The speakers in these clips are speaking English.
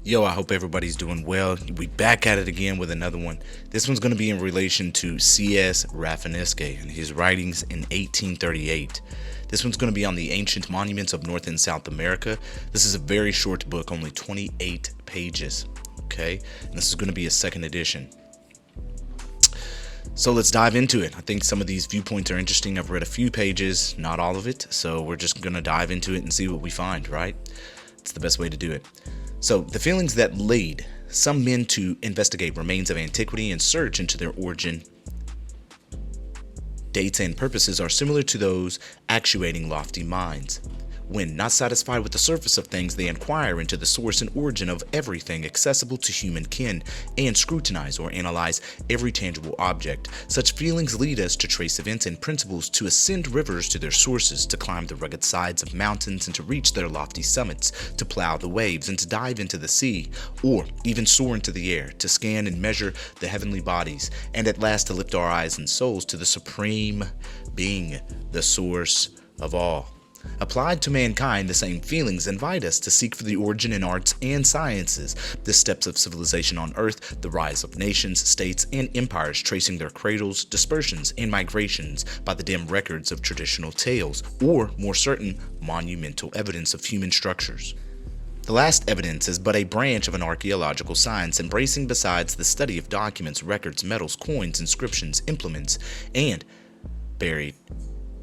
Yo, I hope everybody's doing well. We back at it again with another one. This one's going to be in relation to Cs Rafinesque and his writings in 1838. This one's going to be on the ancient monuments of North and South America. This is a very short book, only 28 pages. Okay, and this is going to be a second edition. So let's dive into it. I think some of these viewpoints are interesting. I've read a few pages, not all of it. So we're just going to dive into it and see what we find, right? It's the best way to do it. So, the feelings that lead some men to investigate remains of antiquity and search into their origin, dates, and purposes are similar to those actuating lofty minds. When not satisfied with the surface of things, they inquire into the source and origin of everything accessible to human kin and scrutinize or analyze every tangible object. Such feelings lead us to trace events and principles, to ascend rivers to their sources, to climb the rugged sides of mountains and to reach their lofty summits, to plow the waves and to dive into the sea, or even soar into the air, to scan and measure the heavenly bodies, and at last to lift our eyes and souls to the Supreme Being, the source of all. Applied to mankind, the same feelings invite us to seek for the origin in arts and sciences, the steps of civilization on earth, the rise of nations, states, and empires tracing their cradles, dispersions, and migrations by the dim records of traditional tales, or, more certain, monumental evidence of human structures. The last evidence is but a branch of an archaeological science, embracing besides the study of documents, records, metals, coins, inscriptions, implements, and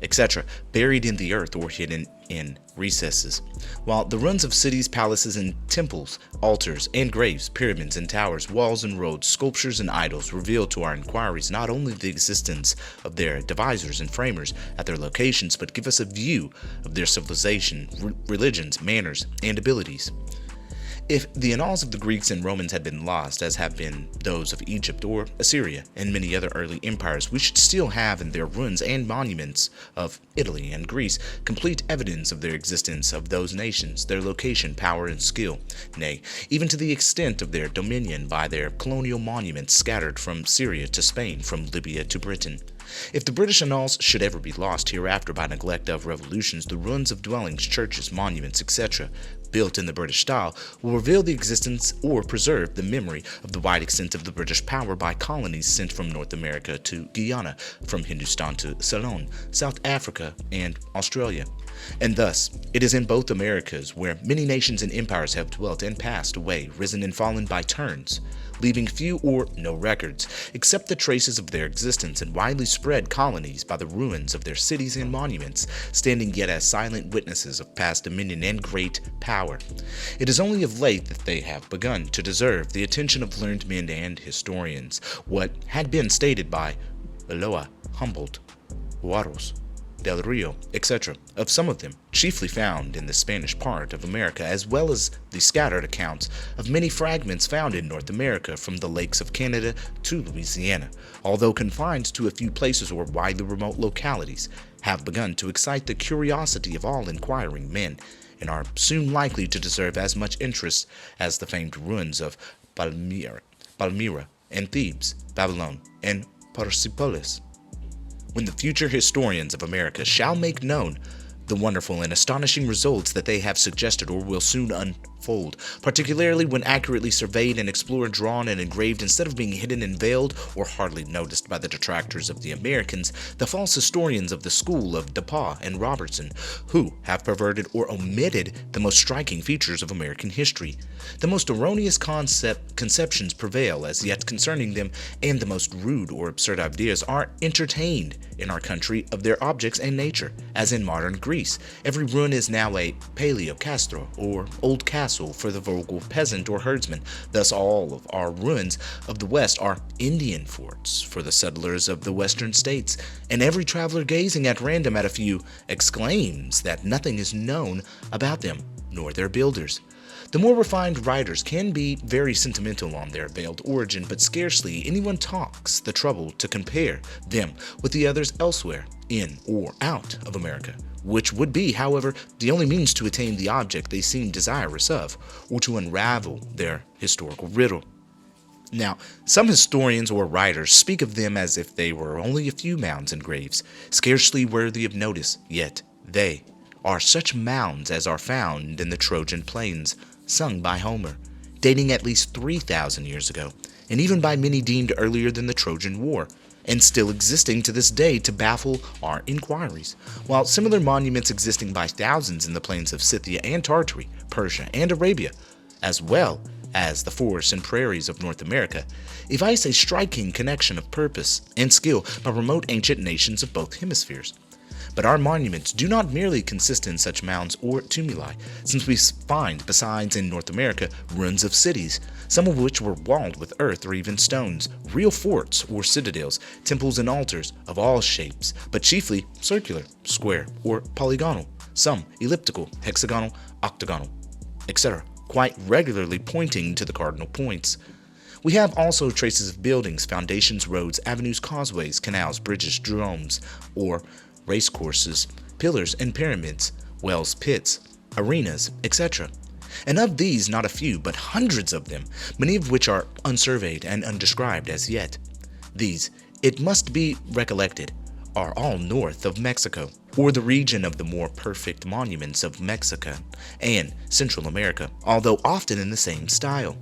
etc., buried in the earth or hidden in recesses. While the ruins of cities, palaces, and temples, altars and graves, pyramids and towers, walls and roads, sculptures and idols reveal to our inquiries not only the existence of their devisers and framers at their locations, but give us a view of their civilization, religions, manners, and abilities. If the annals of the Greeks and Romans had been lost, as have been those of Egypt or Assyria and many other early empires, we should still have in their ruins and monuments of Italy and Greece complete evidence of their existence of those nations, their location, power, and skill, nay, even to the extent of their dominion by their colonial monuments scattered from Syria to Spain, from Libya to Britain. If the British annals should ever be lost hereafter by neglect of revolutions, the ruins of dwellings, churches, monuments, etc., built in the British style, will reveal the existence or preserve the memory of the wide extent of the British power by colonies sent from North America to Guyana, from Hindustan to Ceylon, South Africa, and Australia. And thus, it is in both Americas where many nations and empires have dwelt and passed away, risen and fallen by turns, leaving few or no records, except the traces of their existence in widely spread colonies by the ruins of their cities and monuments, standing yet as silent witnesses of past dominion and great power. It is only of late that they have begun to deserve the attention of learned men and historians. What had been stated by Ulloa, Humboldt, Juarez, Del Rio, etc., of some of them, chiefly found in the Spanish part of America, as well as the scattered accounts of many fragments found in North America from the lakes of Canada to Louisiana, although confined to a few places or widely remote localities, have begun to excite the curiosity of all inquiring men, and are soon likely to deserve as much interest as the famed ruins of Palmyra and Thebes, Babylon, and Persepolis. When the future historians of America shall make known the wonderful and astonishing results that they have suggested or will soon unfold, particularly when accurately surveyed and explored, drawn, and engraved, instead of being hidden and veiled or hardly noticed by the detractors of the Americans, the false historians of the school of DePauw and Robertson, who have perverted or omitted the most striking features of American history. The most erroneous conceptions prevail as yet concerning them, and the most rude or absurd ideas are entertained in our country of their objects and nature, as in modern Greece. Every ruin is now a paleocastro, or old castle for the vulgar peasant or herdsman. Thus all of our ruins of the West are Indian forts for the settlers of the western states, and every traveler gazing at random at a few exclaims that nothing is known about them, nor their builders. The more refined writers can be very sentimental on their veiled origin, but scarcely anyone takes the trouble to compare them with the others elsewhere, in or out of America, which would be, however, the only means to attain the object they seem desirous of, or to unravel their historical riddle. Now, some historians or writers speak of them as if they were only a few mounds and graves, scarcely worthy of notice, yet they are such mounds as are found in the Trojan plains, sung by Homer, dating at least 3,000 years ago, and even by many deemed earlier than the Trojan War, and still existing to this day to baffle our inquiries, while similar monuments existing by thousands in the plains of Scythia and Tartary, Persia and Arabia, as well as the forests and prairies of North America, evince a striking connection of purpose and skill by remote ancient nations of both hemispheres. But our monuments do not merely consist in such mounds or tumuli, since we find, besides in North America, ruins of cities, some of which were walled with earth or even stones, real forts or citadels, temples and altars of all shapes, but chiefly circular, square, or polygonal, some elliptical, hexagonal, octagonal, etc., quite regularly pointing to the cardinal points. We have also traces of buildings, foundations, roads, avenues, causeways, canals, bridges, domes, or racecourses, pillars and pyramids, wells, pits, arenas, etc. And of these, not a few, but hundreds of them, many of which are unsurveyed and undescribed as yet. These, it must be recollected, are all north of Mexico, or the region of the more perfect monuments of Mexico and Central America, although often in the same style.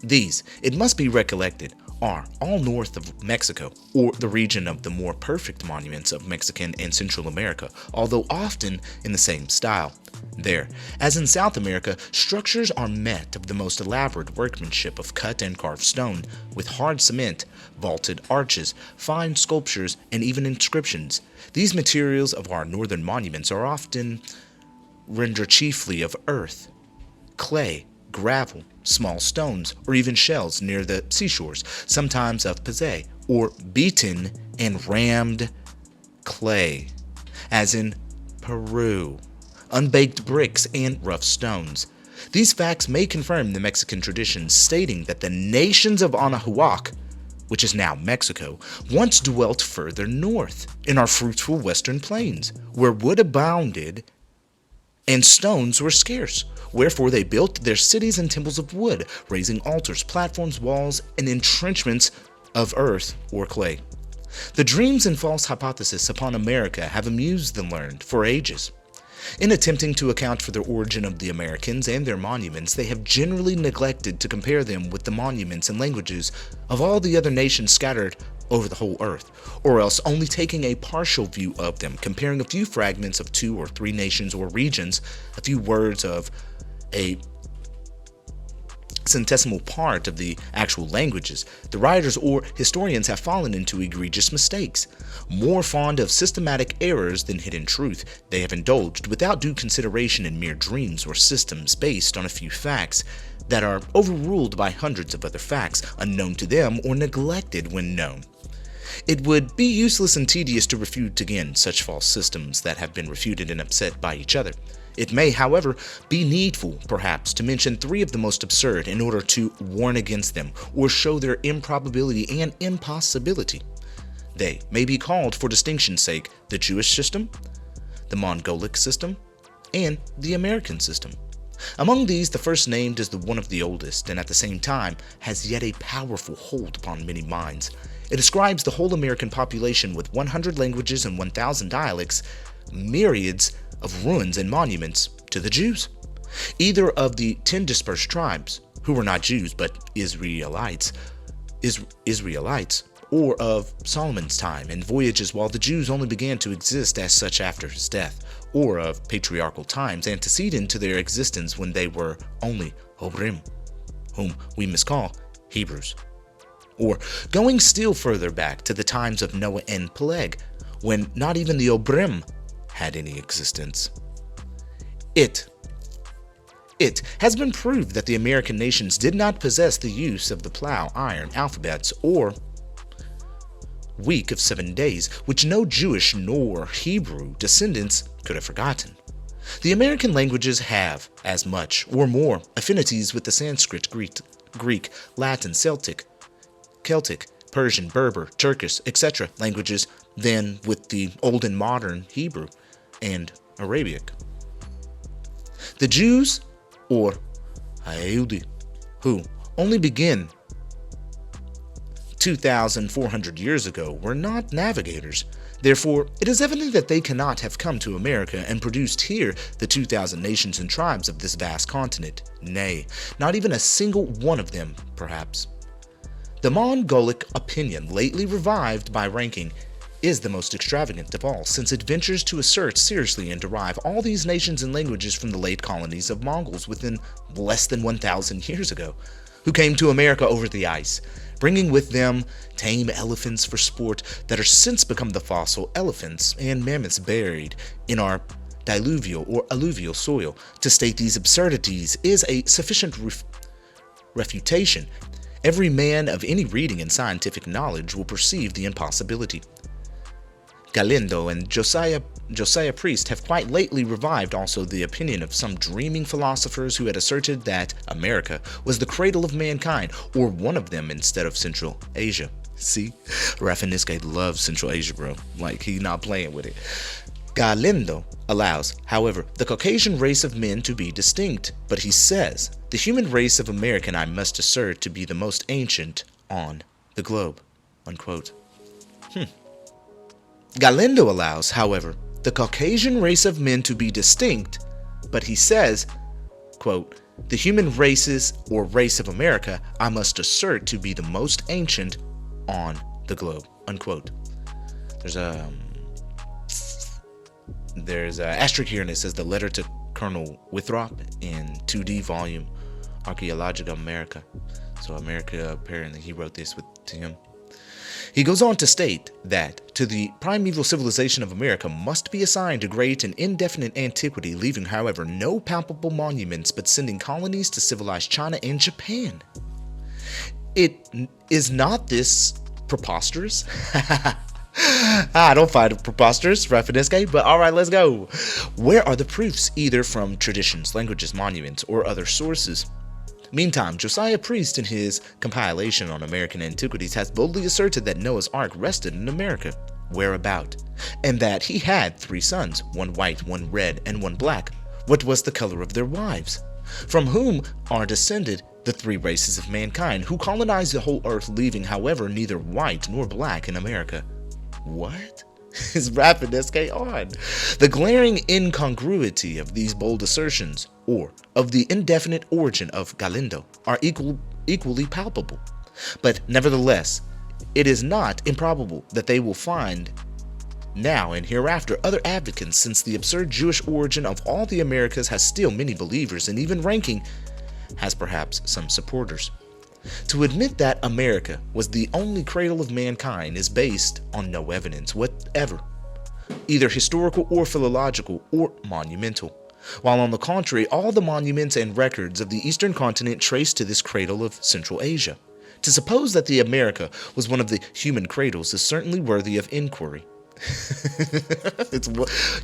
These, it must be recollected, are all north of Mexico, or the region of the more perfect monuments of Mexican and Central America, although often in the same style. There, as in South America, structures are met of the most elaborate workmanship of cut and carved stone, with hard cement, vaulted arches, fine sculptures, and even inscriptions. These materials of our northern monuments are often rendered chiefly of earth, clay, gravel, small stones, or even shells near the seashores, sometimes of pizze, or beaten and rammed clay, as in Peru, unbaked bricks, and rough stones. These facts may confirm the Mexican tradition stating that the nations of Anahuac, which is now Mexico, once dwelt further north, in our fruitful western plains, where wood abounded and stones were scarce, wherefore they built their cities and temples of wood, raising altars, platforms, walls, and entrenchments of earth or clay. The dreams and false hypotheses upon America have amused the learned for ages. In attempting to account for the origin of the Americans and their monuments, they have generally neglected to compare them with the monuments and languages of all the other nations scattered over the whole earth, or else only taking a partial view of them, comparing a few fragments of 2 or 3 nations or regions, a few words of a centesimal part of the actual languages. The writers or historians have fallen into egregious mistakes. More fond of systematic errors than hidden truth, they have indulged without due consideration in mere dreams or systems based on a few facts that are overruled by hundreds of other facts unknown to them or neglected when known. It would be useless and tedious to refute again such false systems that have been refuted and upset by each other. It may, however, be needful, perhaps, to mention 3 of the most absurd in order to warn against them or show their improbability and impossibility. They may be called, for distinction's sake, the Jewish system, the Mongolic system, and the American system. Among these, the first named is the one of the oldest, and at the same time has yet a powerful hold upon many minds. It ascribes the whole American population with 100 languages and 1,000 dialects, myriads of ruins and monuments, to the Jews, either of the 10 dispersed tribes, who were not Jews but Israelites, or of Solomon's time and voyages while the Jews only began to exist as such after his death, or of patriarchal times antecedent to their existence when they were only Obrim, whom we must call Hebrews. Or going still further back to the times of Noah and Peleg, when not even the Obrim had any existence. It has been proved that the American nations did not possess the use of the plow, iron, alphabets, or week of 7 days, which no Jewish nor Hebrew descendants could have forgotten. The American languages have as much or more affinities with the Sanskrit, Greek, Latin, Celtic, Persian, Berber, Turkish, etc. languages than with the Old and Modern Hebrew and Arabic. The Jews, or Hayudi, who only begin 2,400 years ago were not navigators. Therefore, it is evident that they cannot have come to America and produced here the 2,000 nations and tribes of this vast continent. Nay, not even a single one of them, perhaps. The Mongolic opinion, lately revived by ranking, is the most extravagant of all, since it ventures to assert seriously and derive all these nations and languages from the late colonies of Mongols within less than 1,000 years ago, who came to America over the ice, bringing with them tame elephants for sport that are since become the fossil elephants and mammoths buried in our diluvial or alluvial soil. To state these absurdities is a sufficient refutation. Every man of any reading and scientific knowledge will perceive the impossibility. Galindo and Josiah Priest have quite lately revived also the opinion of some dreaming philosophers who had asserted that America was the cradle of mankind, or one of them, instead of Central Asia. See, Rafinesque loves Central Asia, bro. Like, he's not playing with it. Galindo allows, however, the Caucasian race of men to be distinct, but he says, the human race of American I must assert to be the most ancient on the globe, unquote. Galindo allows, however, the Caucasian race of men to be distinct, but he says, quote, the human races or race of America I must assert to be the most ancient on the globe, unquote. There's a asterisk here and it says the letter to Colonel Withrop in 2D volume Archaeological America. So America, apparently he wrote this to him. He goes on to state that to the primeval civilization of America must be assigned a great and indefinite antiquity, leaving, however, no palpable monuments, but sending colonies to civilized China and Japan. Is not this preposterous? I don't find it preposterous, Rafinesque, but alright, let's go. Where are the proofs, either from traditions, languages, monuments, or other sources? Meantime, Josiah Priest, in his compilation on American antiquities, has boldly asserted that Noah's Ark rested in America, whereabout, and that he had 3 sons, one white, one red, and one black. What was the color of their wives? From whom are descended the 3 races of mankind, who colonized the whole earth, leaving, however, neither white nor black in America? What is Rafinesque on? The glaring incongruity of these bold assertions, or of the indefinite origin of Galindo, are equally palpable. But nevertheless, it is not improbable that they will find now and hereafter other advocates, since the absurd Jewish origin of all the Americas has still many believers, and even ranking has perhaps some supporters. To admit that America was the only cradle of mankind is based on no evidence whatever, either historical or philological or monumental, while on the contrary, all the monuments and records of the eastern continent trace to this cradle of Central Asia. To suppose that the America was one of the human cradles is certainly worthy of inquiry.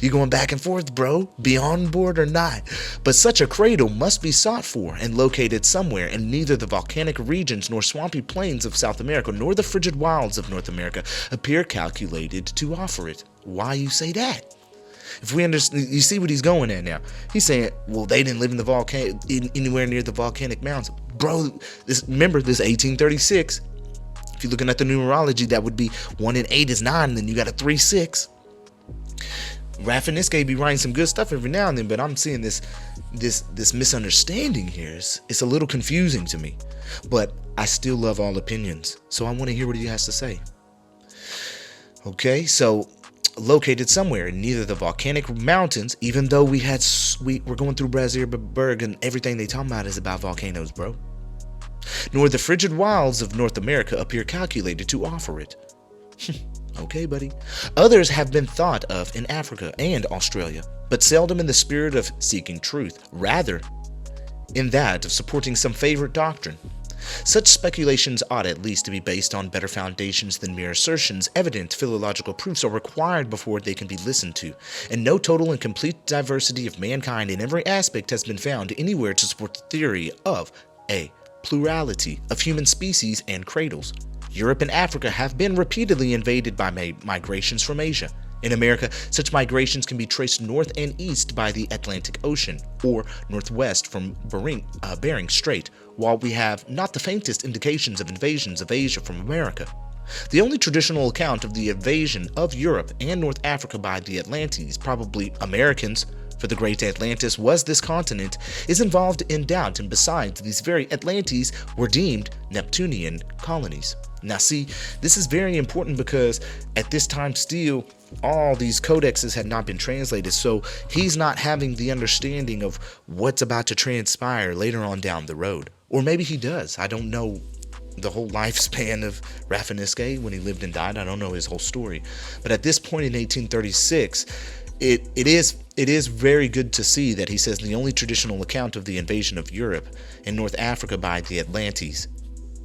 You're going back and forth, bro. Be on board or not. But such a cradle must be sought for and located somewhere, and neither the volcanic regions nor swampy plains of South America nor the frigid wilds of North America appear calculated to offer it. Why you say that? If we understand, you see what he's going at now. He's saying, well, they didn't live in the anywhere near the volcanic mountains. Bro, remember this 1836. If you're looking at the numerology, that would be 1 and 8 is 9, and then you got a 3, 6. Rafinesque be writing some good stuff every now and then, but I'm seeing this misunderstanding here. It's a little confusing to me, but I still love all opinions, so I want to hear what he has to say. Okay, so located somewhere in neither the volcanic mountains, even though we're going through Brasileirberg and everything they talking about is about volcanoes, bro, nor the frigid wilds of North America appear calculated to offer it. Okay, buddy. Others have been thought of in Africa and Australia, but seldom in the spirit of seeking truth, rather in that of supporting some favorite doctrine. Such speculations ought at least to be based on better foundations than mere assertions. Evident philological proofs are required before they can be listened to, and no total and complete diversity of mankind in every aspect has been found anywhere to support the theory of a plurality of human species and cradles. Europe and Africa have been repeatedly invaded by migrations from Asia, In America, such migrations can be traced north and east by the Atlantic Ocean, or northwest from Bering Strait, while we have not the faintest indications of invasions of Asia from America. The only traditional account of the invasion of Europe and North Africa by the Atlantes, probably Americans, for the great Atlantis was this continent, is involved in doubt, and besides, these very Atlantes were deemed Neptunian colonies. Now see, this is very important because at this time still, all these codexes had not been translated, so he's not having the understanding of what's about to transpire later on down the road. Or maybe he does. I don't know the whole lifespan of Rafinesque when he lived and died. I don't know his whole story. But at this point in 1836, it is very good to see that he says the only traditional account of the invasion of Europe and North Africa by the Atlantes,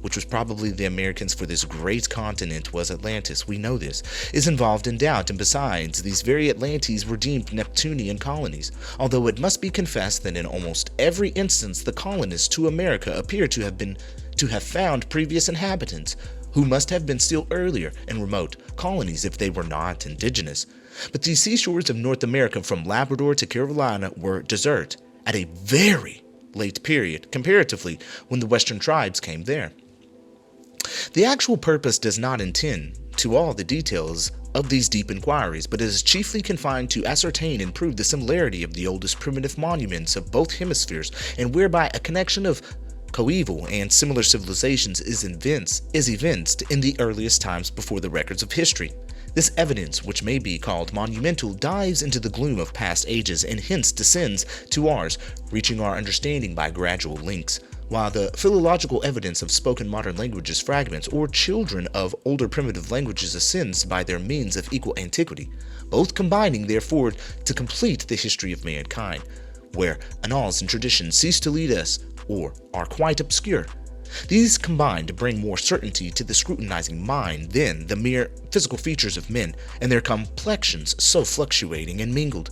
which was probably the Americans for this great continent was Atlantis, we know this, is involved in doubt, and besides, these very Atlantes were deemed Neptunian colonies, although it must be confessed that in almost every instance the colonists to America appear to have found previous inhabitants, who must have been still earlier and remote colonies if they were not indigenous. But these seashores of North America from Labrador to Carolina were desert at a very late period, comparatively, when the Western tribes came there. The actual purpose does not intend to all the details of these deep inquiries, but is chiefly confined to ascertain and prove the similarity of the oldest primitive monuments of both hemispheres, and whereby a connection of coeval and similar civilizations is evinced in the earliest times before the records of history. This evidence, which may be called monumental, dives into the gloom of past ages and hence descends to ours, reaching our understanding by gradual links. While the philological evidence of spoken modern languages fragments or children of older primitive languages ascends by their means of equal antiquity, both combining therefore to complete the history of mankind, where annals and traditions cease to lead us or are quite obscure. These combine to bring more certainty to the scrutinizing mind than the mere physical features of men and their complexions so fluctuating and mingled.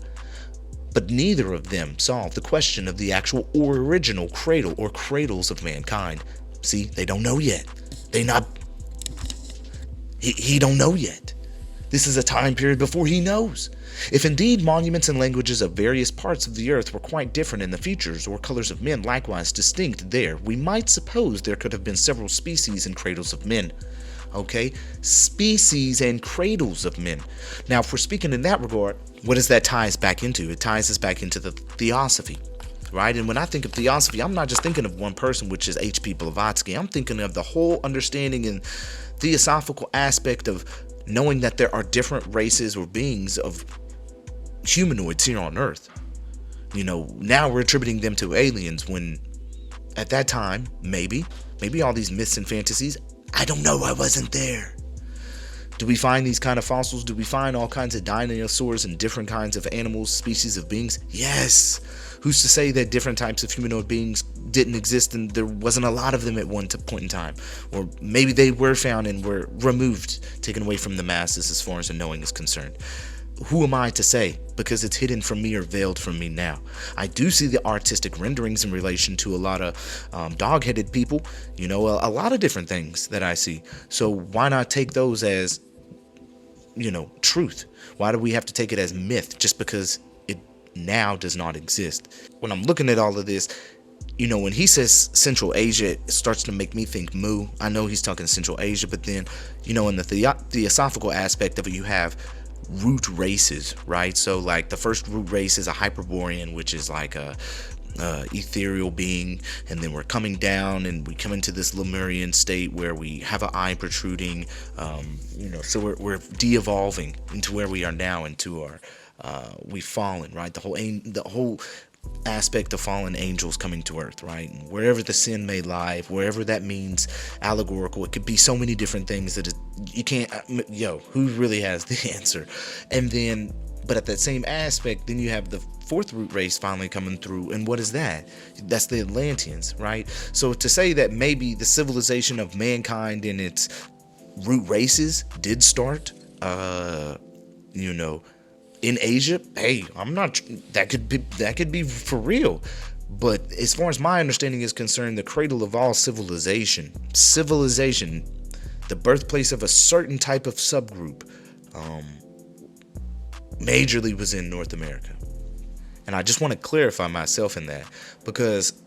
But neither of them solve the question of the actual or original cradle or cradles of mankind. See, they don't know yet. He don't know yet. This is a time period before he knows. If indeed monuments and languages of various parts of the earth were quite different in the features or colors of men likewise distinct there, we might suppose there could have been several species and cradles of men. Okay, species and cradles of men. Now, if we're speaking in that regard, what does that tie us back into? It ties us back into the theosophy, right? And when I think of theosophy, I'm not just thinking of one person, which is H.P. Blavatsky. I'm thinking of the whole understanding and theosophical aspect of knowing that there are different races or beings of humanoids here on Earth. You know, now we're attributing them to aliens when at that time, maybe all these myths and fantasies, I don't know, I wasn't there. Do we find these kind of fossils? Do we find all kinds of dinosaurs and different kinds of animals, species of beings? Yes. Who's to say that different types of humanoid beings didn't exist and there wasn't a lot of them at one point in time? Or maybe they were found and were removed, taken away from the masses as far as the knowing is concerned. Who am I to say? Because it's hidden from me or veiled from me now. I do see the artistic renderings in relation to a lot of dog-headed people, you know, a lot of different things that I see. So why not take those as, you know, truth? Why do we have to take it as myth just because it now does not exist? When I'm looking at all of this, you know, when he says Central Asia, it starts to make me think Mu. I know he's talking Central Asia, but then, you know, in the theosophical aspect of it, you have root races, right? So like the first root race is a Hyperborean, which is like a ethereal being, and then we're coming down and we come into this Lemurian state where we have an eye protruding, you know, so we're de-evolving into where we are now, into our we've fallen, right? The whole aspect of fallen angels coming to earth, right? And wherever the sin may lie, wherever that means allegorical, it could be so many different things that you can't, who really has the answer? And then, but at that same aspect, then you have the fourth root race finally coming through, and what is that? That's the Atlanteans, right? So to say that maybe the civilization of mankind and its root races did start, you know, in Asia, hey, that could be for real. But as far as my understanding is concerned, the cradle of all civilization, the birthplace of a certain type of subgroup, majorly was in North America. And I just want to clarify myself in that, because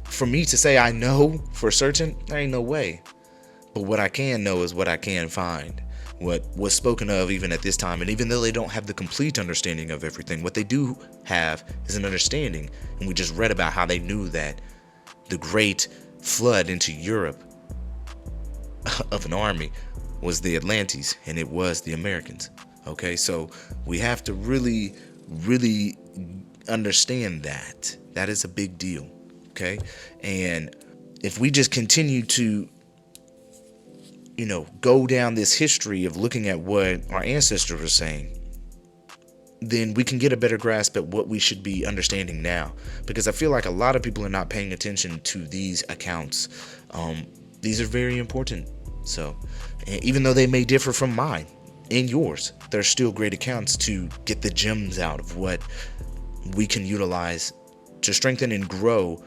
for me to say I know for certain, there ain't no way. But what I can know is what I can find, what was spoken of even at this time. And even though they don't have the complete understanding of everything, what they do have is an understanding. And we just read about how they knew that the great flood into Europe of an army was the Atlantes, and it was the Americans. Okay, so we have to really understand that. That is a big deal. Okay, and if we just continue to, go down this history of looking at what our ancestors were saying, then we can get a better grasp at what we should be understanding now. Because I feel like a lot of people are not paying attention to these accounts. These are very important. So, even though they may differ from mine and yours, they're still great accounts to get the gems out of what we can utilize to strengthen and grow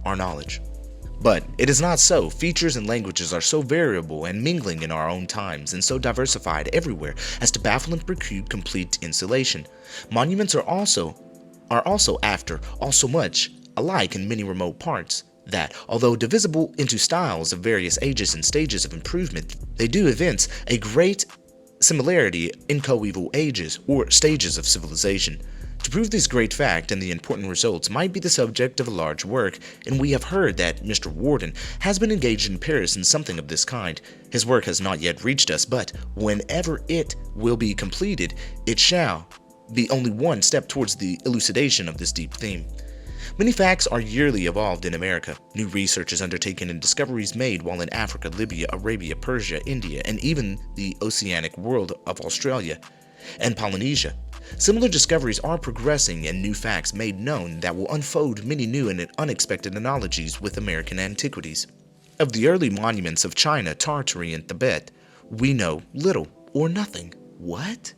our knowledge. But it is not so. Features and languages are so variable and mingling in our own times, and so diversified everywhere as to baffle and preclude complete insulation. Monuments are also after all so much alike in many remote parts, that, although divisible into styles of various ages and stages of improvement, they do evince a great similarity in coeval ages or stages of civilization. To prove this great fact and the important results might be the subject of a large work, and we have heard that Mr. Warden has been engaged in Paris in something of this kind. His work has not yet reached us, but whenever it will be completed, it shall be only one step towards the elucidation of this deep theme. Many facts are yearly evolved in America. New research is undertaken and discoveries made while in Africa, Libya, Arabia, Persia, India, and even the oceanic world of Australia and Polynesia. Similar discoveries are progressing and new facts made known that will unfold many new and unexpected analogies with American antiquities. Of the early monuments of China, Tartary, and Tibet, we know little or nothing. What?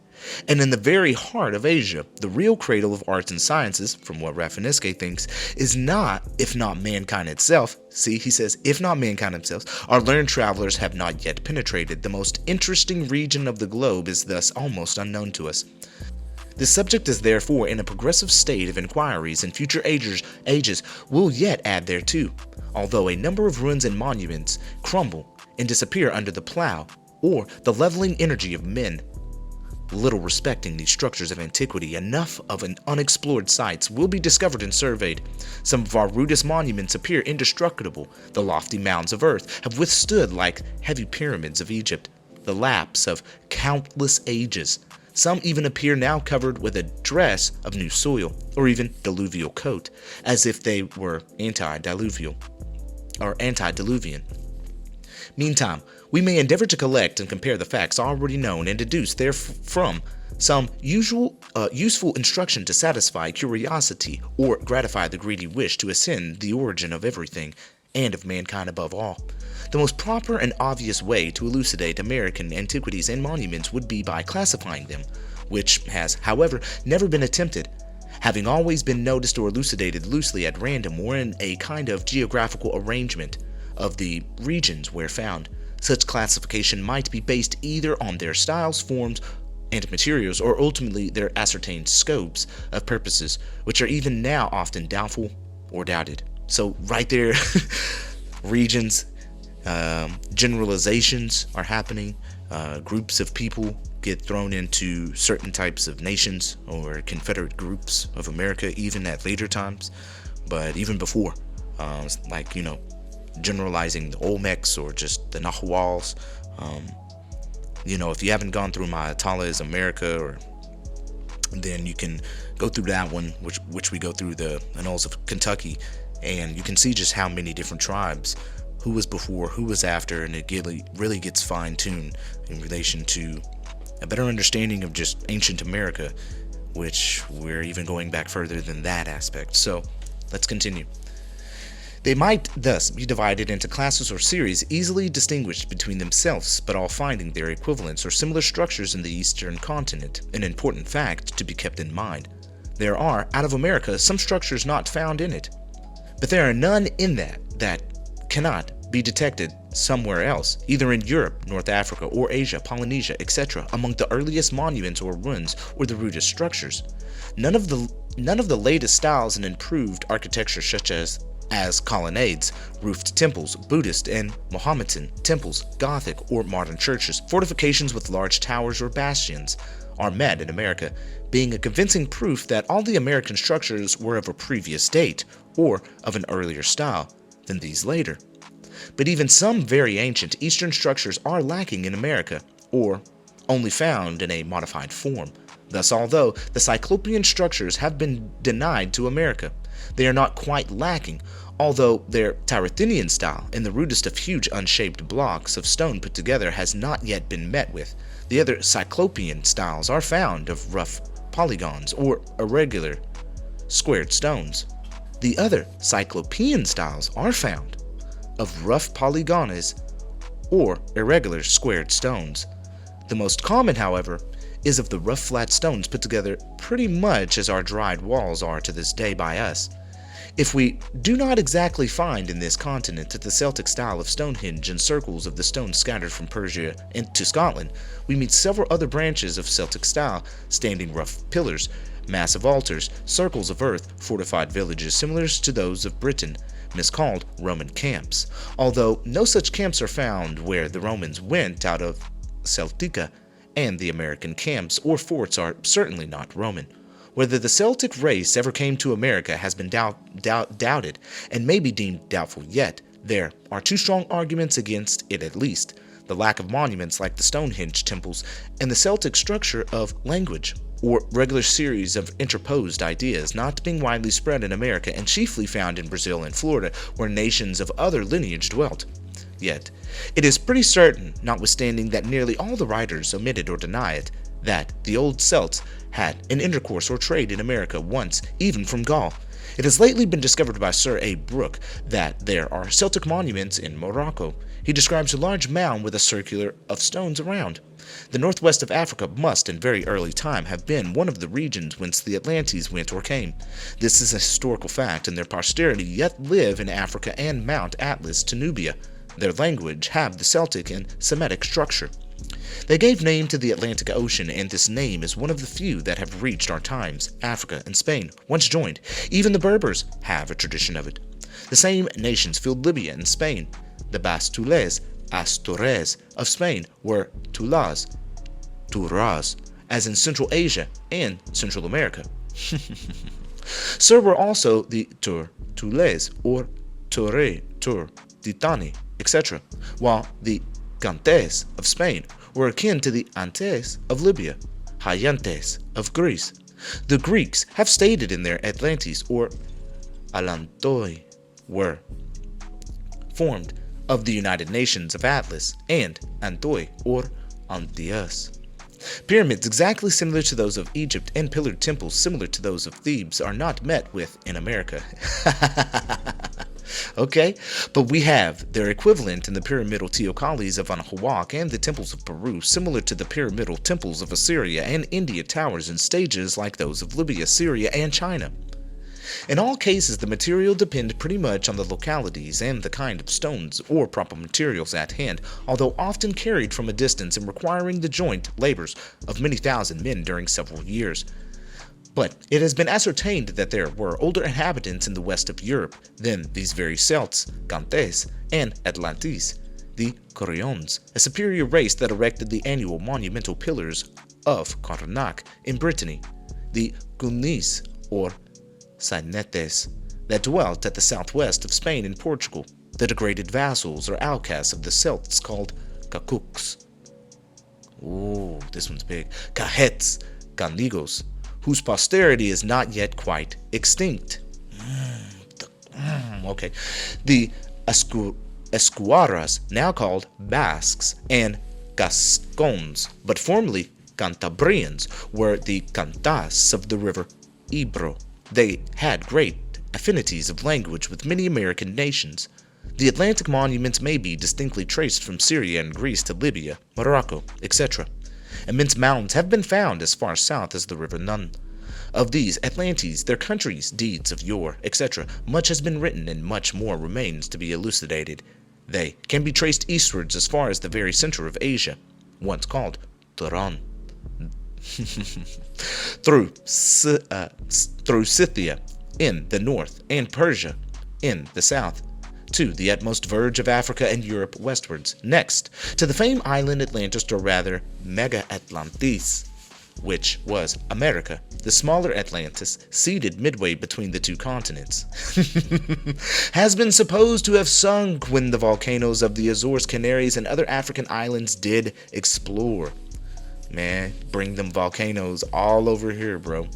And in the very heart of Asia, the real cradle of arts and sciences, from what Rafinesque thinks, is not, if not mankind itself. See, he says, if not mankind itself, our learned travelers have not yet penetrated. The most interesting region of the globe is thus almost unknown to us. This subject is therefore in a progressive state of inquiries, and future ages will yet add thereto, although a number of ruins and monuments crumble and disappear under the plow or the leveling energy of men. Little respecting these structures of antiquity, enough of an unexplored sites will be discovered and surveyed. Some of our rudest monuments appear indestructible. The lofty mounds of earth have withstood, like heavy pyramids of Egypt, the lapse of countless ages. Some even appear now covered with a dress of new soil, or even diluvial coat, as if they were antediluvian. Meantime, we may endeavor to collect and compare the facts already known and deduce therefrom some useful instruction to satisfy curiosity or gratify the greedy wish to ascend the origin of everything and of mankind above all. The most proper and obvious way to elucidate American antiquities and monuments would be by classifying them, which has, however, never been attempted, having always been noticed or elucidated loosely at random or in a kind of geographical arrangement of the regions where found. Such classification might be based either on their styles, forms, and materials, or ultimately their ascertained scopes of purposes, which are even now often doubtful or doubted. So right there, regions, generalizations are happening. Groups of people get thrown into certain types of nations or confederate groups of America, even at later times, but even before, generalizing the Olmecs or just the Nahuals. If you haven't gone through my Atala is America, then you can go through that one, which we go through the Annals of Kentucky, and you can see just how many different tribes, who was before, who was after, and it really gets fine-tuned in relation to a better understanding of just ancient America, which we're even going back further than that aspect. So let's continue. They might thus be divided into classes or series easily distinguished between themselves, but all finding their equivalents or similar structures in the Eastern continent, an important fact to be kept in mind. There are, out of America, some structures not found in it, but there are none in that cannot be detected somewhere else, either in Europe, North Africa, or Asia, Polynesia, etc., among the earliest monuments or ruins or the rudest structures. None of the latest styles and improved architecture such as colonnades, roofed temples, Buddhist and Mohammedan temples, Gothic or modern churches, fortifications with large towers or bastions, are met in America, being a convincing proof that all the American structures were of a previous date or of an earlier style than these later. But even some very ancient Eastern structures are lacking in America, or only found in a modified form. Thus, although the Cyclopean structures have been denied to America, they are not quite lacking, although their Tyrrhenian style and the rudest of huge unshaped blocks of stone put together has not yet been met with. The other Cyclopean styles are found of rough polygons or irregular squared stones. The other Cyclopean styles are found of rough polygones or irregular squared stones. The most common, however, is of the rough flat stones put together pretty much as our dried walls are to this day by us. If we do not exactly find in this continent the Celtic style of Stonehenge and circles of the stones scattered from Persia into Scotland, we meet several other branches of Celtic style, standing rough pillars, massive altars, circles of earth, fortified villages similar to those of Britain, miscalled Roman camps, although no such camps are found where the Romans went out of Celtica, and the American camps or forts are certainly not Roman. Whether the Celtic race ever came to America has been doubted and may be deemed doubtful yet. There are two strong arguments against it at least: the lack of monuments like the Stonehenge temples and the Celtic structure of language, or regular series of interposed ideas, not being widely spread in America and chiefly found in Brazil and Florida, where nations of other lineage dwelt. Yet, it is pretty certain, notwithstanding that nearly all the writers omitted or deny it, that the old Celts had an intercourse or trade in America once, even from Gaul. It has lately been discovered by Sir A. Brooke that there are Celtic monuments in Morocco. He describes a large mound with a circular of stones around. The northwest of Africa must, in very early time, have been one of the regions whence the Atlantes went or came. This is a historical fact, and their posterity yet live in Africa and Mount Atlas to Nubia. Their language have the Celtic and Semitic structure. They gave name to the Atlantic Ocean, and this name is one of the few that have reached our times. Africa and Spain once joined. Even the Berbers have a tradition of it. The same nations filled Libya and Spain. The Bastules, Astores of Spain were Turas, as in Central Asia and Central America. So were also the Tules or Tlatoani, etc., while the Gantes of Spain were akin to the Antes of Libya, Hyantes of Greece. The Greeks have stated in their Atlantes or Alantoi were formed of the United Nations of Atlas, and Antoi or Antias. Pyramids exactly similar to those of Egypt and pillared temples similar to those of Thebes are not met with in America. Okay, but we have their equivalent in the pyramidal teocallis of Anahuac and the temples of Peru, similar to the pyramidal temples of Assyria and India, towers and stages like those of Libya, Syria, and China. In all cases, the material depend pretty much on the localities and the kind of stones or proper materials at hand, although often carried from a distance and requiring the joint labors of many thousand men during several years. But it has been ascertained that there were older inhabitants in the west of Europe than these very Celts, Gantes, and Atlantes, the Corions, a superior race that erected the annual monumental pillars of Karnak in Brittany, the Gunis, or Sainetes, that dwelt at the southwest of Spain and Portugal, the degraded vassals or outcasts of the Celts called Cacucs. Ooh, this one's big. Cahets, Canigos, whose posterity is not yet quite extinct. Okay. The Escuaras, now called Basques, and Gascons, but formerly Cantabrians, were the Cantas of the river Ebro. They had great affinities of language with many American nations. The Atlantic monuments may be distinctly traced from Syria and Greece to Libya, Morocco, etc. Immense mounds have been found as far south as the river Nun. Of these Atlantes, their countries, deeds of yore, etc., much has been written and much more remains to be elucidated. They can be traced eastwards as far as the very center of Asia, once called Turan, through Scythia in the north and Persia in the south, to the utmost verge of Africa and Europe westwards, next to the famed island Atlantis, or rather Mega Atlantis, which was America, the smaller Atlantis, seated midway between the two continents, has been supposed to have sunk when the volcanoes of the Azores, Canaries, and other African islands did explore. Man, bring them volcanoes all over here, bro.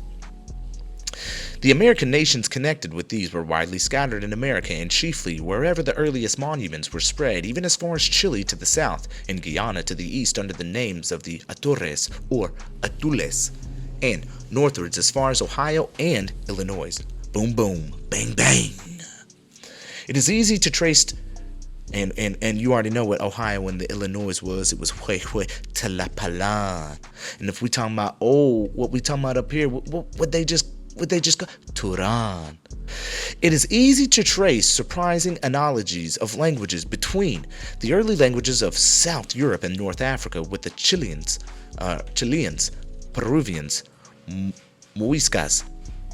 The American nations connected with these were widely scattered in America, and chiefly wherever the earliest monuments were spread, even as far as Chile to the south, and Guyana to the east under the names of the Atures or Atules, and northwards as far as Ohio and Illinois. Boom, boom, bang, bang. It is easy to trace, and you already know what Ohio and the Illinois was. It was Tlapalan. And if we talking about, what we talking about up here, what they just go? Turan. It is easy to trace surprising analogies of languages between the early languages of South Europe and North Africa with the Chileans, Peruvians, Muiscas,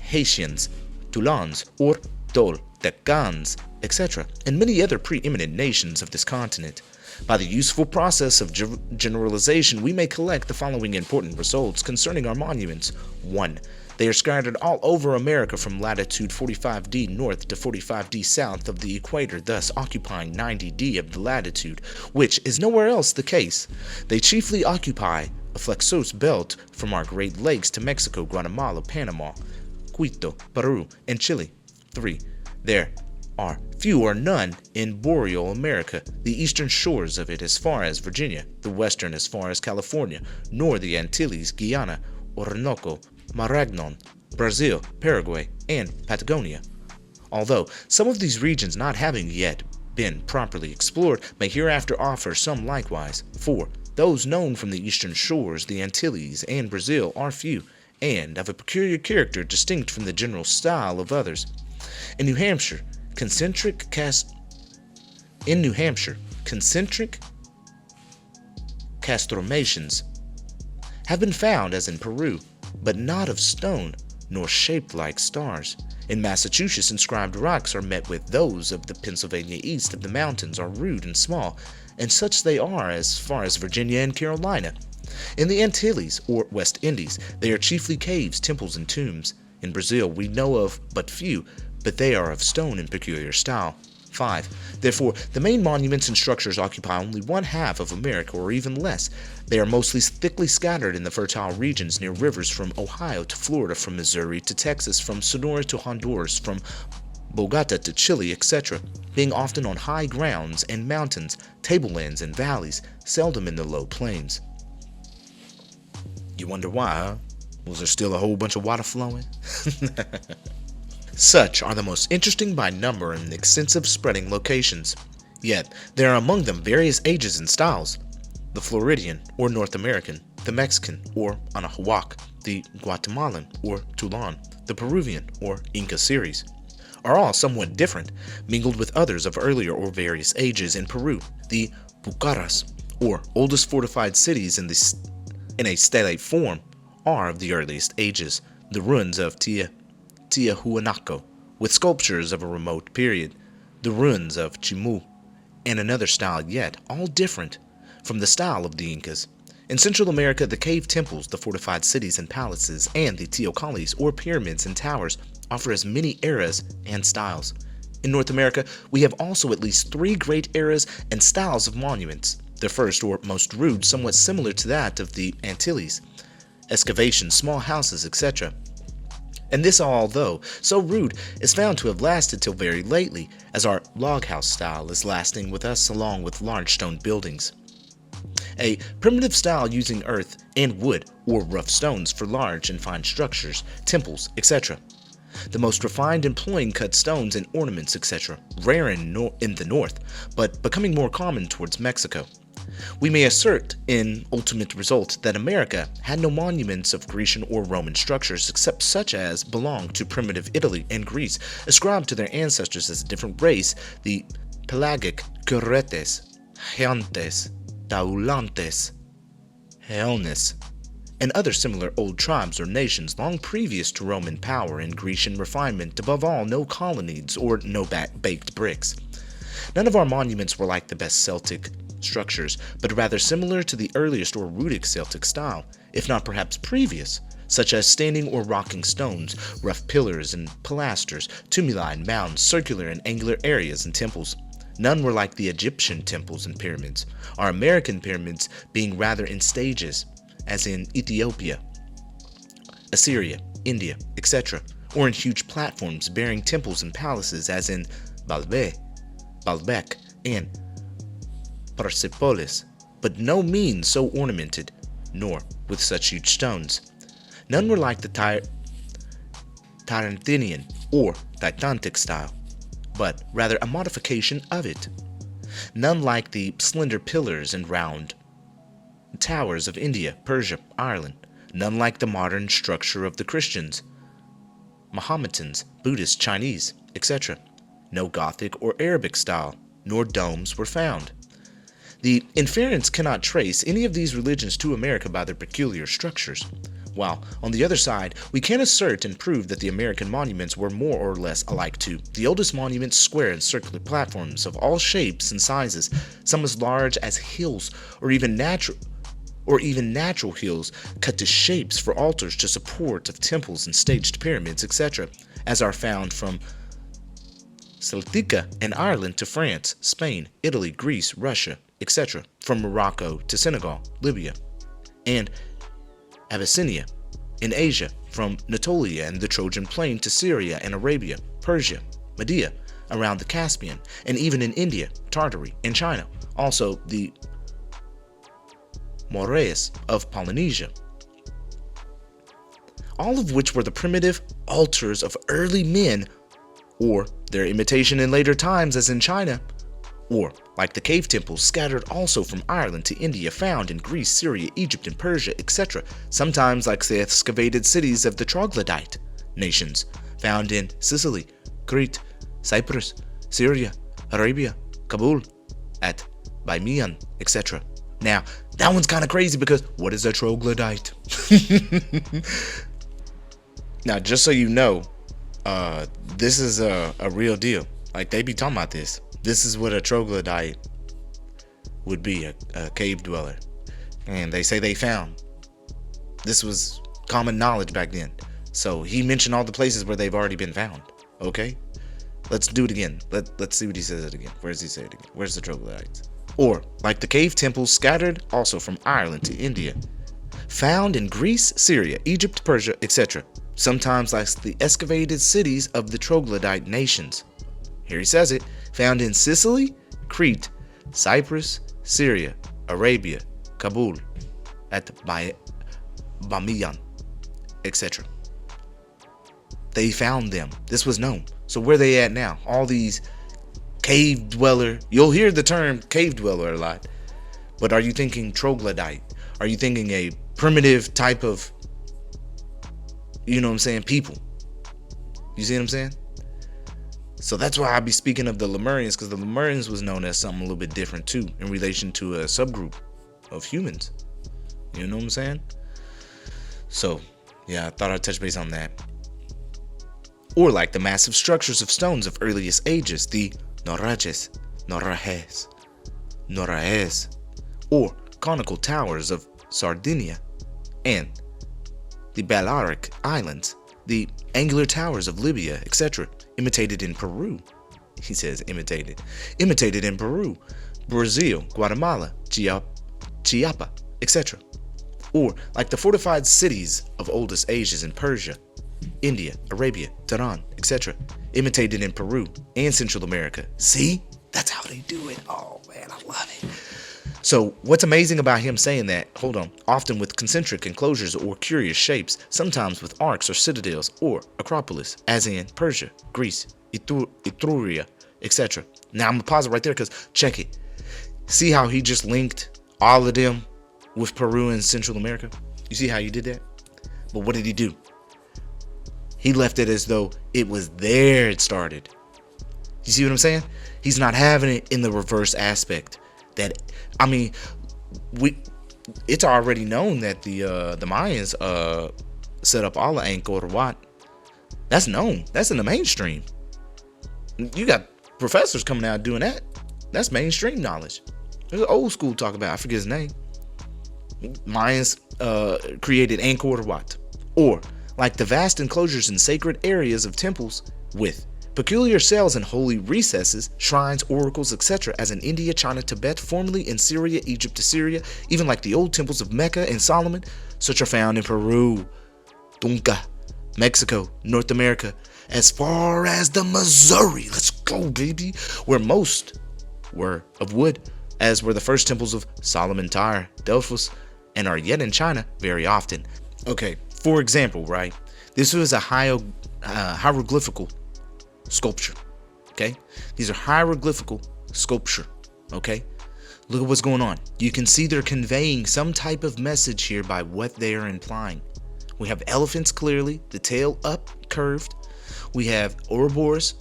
Haitians, Tulans, or Toltecans, etc., and many other preeminent nations of this continent. By the useful process of generalization, we may collect the following important results concerning our monuments. 1. They are scattered all over America from latitude 45° north to 45° south of the equator, thus occupying 90° of the latitude, which is nowhere else the case. They chiefly occupy a flexose belt from our Great Lakes to Mexico, Guatemala, Panama, Quito, Peru, and Chile. 3. There are few or none in Boreal America, the eastern shores of it as far as Virginia, the western as far as California, nor the Antilles, Guyana, Orinoco, Marañón, Brazil, Paraguay, and Patagonia. Although some of these regions not having yet been properly explored may hereafter offer some likewise. 4. Those known from the eastern shores, the Antilles, and Brazil are few, and of a peculiar character distinct from the general style of others. In New Hampshire, concentric castromations have been found as in Peru, but not of stone, nor shaped like stars. In Massachusetts, inscribed rocks are met with. Those of the Pennsylvania east of the mountains are rude and small, and such they are as far as Virginia and Carolina. In the Antilles, or West Indies, they are chiefly caves, temples, and tombs. In Brazil, we know of but few, but they are of stone in peculiar style. 5. Therefore, the main monuments and structures occupy only one half of America, or even less. They are mostly thickly scattered in the fertile regions near rivers from Ohio to Florida, from Missouri to Texas, from Sonora to Honduras, from Bogota to Chile, etc., being often on high grounds and mountains, tablelands and valleys, seldom in the low plains. You wonder why, huh? Was there still a whole bunch of water flowing? Such are the most interesting by number and extensive spreading locations. Yet, there are among them various ages and styles. The Floridian, or North American, the Mexican, or Anahuac, the Guatemalan, or Tulan, the Peruvian, or Inca series, are all somewhat different, mingled with others of earlier or various ages. In Peru, the Pucaras, or oldest fortified cities in a stellate form, are of the earliest ages. The ruins of Tiahuanaco, with sculptures of a remote period, the ruins of Chimu, and another style yet, all different from the style of the Incas. In Central America, the cave temples, the fortified cities and palaces, and the teocallis, or pyramids and towers, offer as many eras and styles. In North America, we have also at least 3 great eras and styles of monuments. The first, or most rude, somewhat similar to that of the Antilles, excavations, small houses, etc. And this, although so rude, is found to have lasted till very lately, as our log house style is lasting with us along with large stone buildings. A primitive style using earth and wood or rough stones for large and fine structures, temples, etc. The most refined employing cut stones and ornaments, etc., rare in the north, but becoming more common towards Mexico. We may assert in ultimate result that America had no monuments of Grecian or Roman structures except such as belonged to primitive Italy and Greece, ascribed to their ancestors as a different race, the pelagic curetes, giantes, taulantes, Heones, and other similar old tribes or nations long previous to Roman power and Grecian refinement, above all, no colonnades or no baked bricks. None of our monuments were like the best Celtic structures, but rather similar to the earliest or rooted Celtic style, if not perhaps previous, such as standing or rocking stones, rough pillars and pilasters, tumuli and mounds, circular and angular areas and temples. None were like the Egyptian temples and pyramids, our American pyramids being rather in stages, as in Ethiopia, Assyria, India, etc., or in huge platforms bearing temples and palaces, as in Baalbek, and Persepolis, but no means so ornamented, nor with such huge stones. None were like the Tarantinian or Titanic style, but rather a modification of it. None like the slender pillars and round towers of India, Persia, Ireland. None like the modern structure of the Christians, Mahometans, Buddhists, Chinese, etc. No Gothic or Arabic style, nor domes were found. The inference cannot trace any of these religions to America by their peculiar structures, while, on the other side, we can assert and prove that the American monuments were more or less alike too. The oldest monuments, square and circular platforms of all shapes and sizes, some as large as hills, or even natural hills cut to shapes for altars to support of temples and staged pyramids, etc., as are found from Celtica and Ireland to France, Spain, Italy, Greece, Russia, etc., from Morocco to Senegal, Libya, and Abyssinia in Asia, from Anatolia and the Trojan Plain to Syria and Arabia, Persia, Media, around the Caspian, and even in India, Tartary, and China. Also the Moires of Polynesia, all of which were the primitive altars of early men, or their imitation in later times as in China, or like the cave temples scattered also from Ireland to India, found in Greece, Syria, Egypt, and Persia, etc., sometimes like the excavated cities of the troglodyte nations, found in Sicily, Crete, Cyprus, Syria, Arabia, Kabul, at Bamiyan, etc. Now, that one's kind of crazy because what is a troglodyte? Now, just so you know, this is a real deal. Like, they be talking about this. This is what a troglodyte would be, a cave dweller. And they say they found. This was common knowledge back then. So he mentioned all the places where they've already been found. Okay? Let's do it again. Let's see what he says it again. Where does he say it again? Where's the troglodytes? Or, like the cave temples scattered also from Ireland to India, found in Greece, Syria, Egypt, Persia, etc., sometimes like the excavated cities of the troglodyte nations. Here he says it, found in Sicily, Crete, Cyprus, Syria, Arabia, Kabul, at Bamiyan, etc. They found them. This was known. So where they at now? All these cave dweller, you'll hear the term cave dweller a lot, but are you thinking troglodyte? Are you thinking a primitive type of, you know what I'm saying, people? You see what I'm saying? So that's why I be speaking of the Lemurians, because the Lemurians was known as something a little bit different too, in relation to a subgroup of humans. You know what I'm saying? So yeah, I thought I'd touch base on that. Or like the massive structures of stones of earliest ages, the Norajes, or conical towers of Sardinia, and the Balearic Islands, the angular towers of Libya, etc., imitated in Peru. He says imitated in Peru, Brazil, Guatemala, Chiapa, etc. Or like the fortified cities of oldest ages in Persia, India, Arabia, Tehran, etc., imitated in Peru and Central America. See? That's how they do it. Oh man, I love it. So what's amazing about him saying that, hold on, often with concentric enclosures or curious shapes, sometimes with arcs or citadels or acropolis, as in Persia, Greece, Etruria, etc. Now I'm gonna pause it right there because check it. See how he just linked all of them with Peru and Central America? You see how you did that? But what did he do? He left it as though it was there it started. You see what I'm saying? He's not having it in the reverse aspect. That, I mean, it's already known that the Mayans set up all of Angkor Wat. That's known. That's in the mainstream. You got professors coming out doing that. That's mainstream knowledge. There's an old school talk about, I forget his name. Mayans created Angkor Wat, or like the vast enclosures and sacred areas of temples with peculiar cells and holy recesses, shrines, oracles, etc. as in India, China, Tibet, formerly in Syria, Egypt, Assyria, even like the old temples of Mecca and Solomon, such are found in Peru, Tunca, Mexico, North America, as far as the Missouri, let's go baby, where most were of wood, as were the first temples of Solomon, Tyre, Delphos, and are yet in China very often. Okay, for example, right, this was a hieroglyphical sculpture. Okay, these are hieroglyphical sculpture. Okay, look at what's going on. You can see they're conveying some type of message here by what they are implying. We have elephants, clearly, the tail up, curved. We have Ouroboros,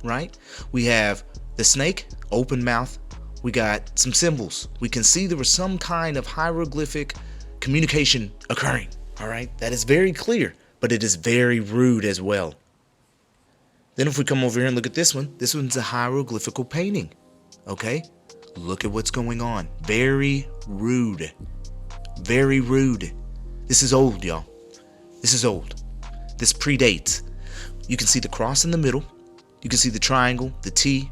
right? We have the snake, open mouth. We got some symbols. We can see there was some kind of hieroglyphic communication occurring. All right, that is very clear, but it is very rude as well. Then if we come over here and look at this one's a hieroglyphical painting. Okay, look at what's going on. Very rude. Very rude. This is old, y'all. This is old. This predates. You can see the cross in the middle. You can see the triangle, the T.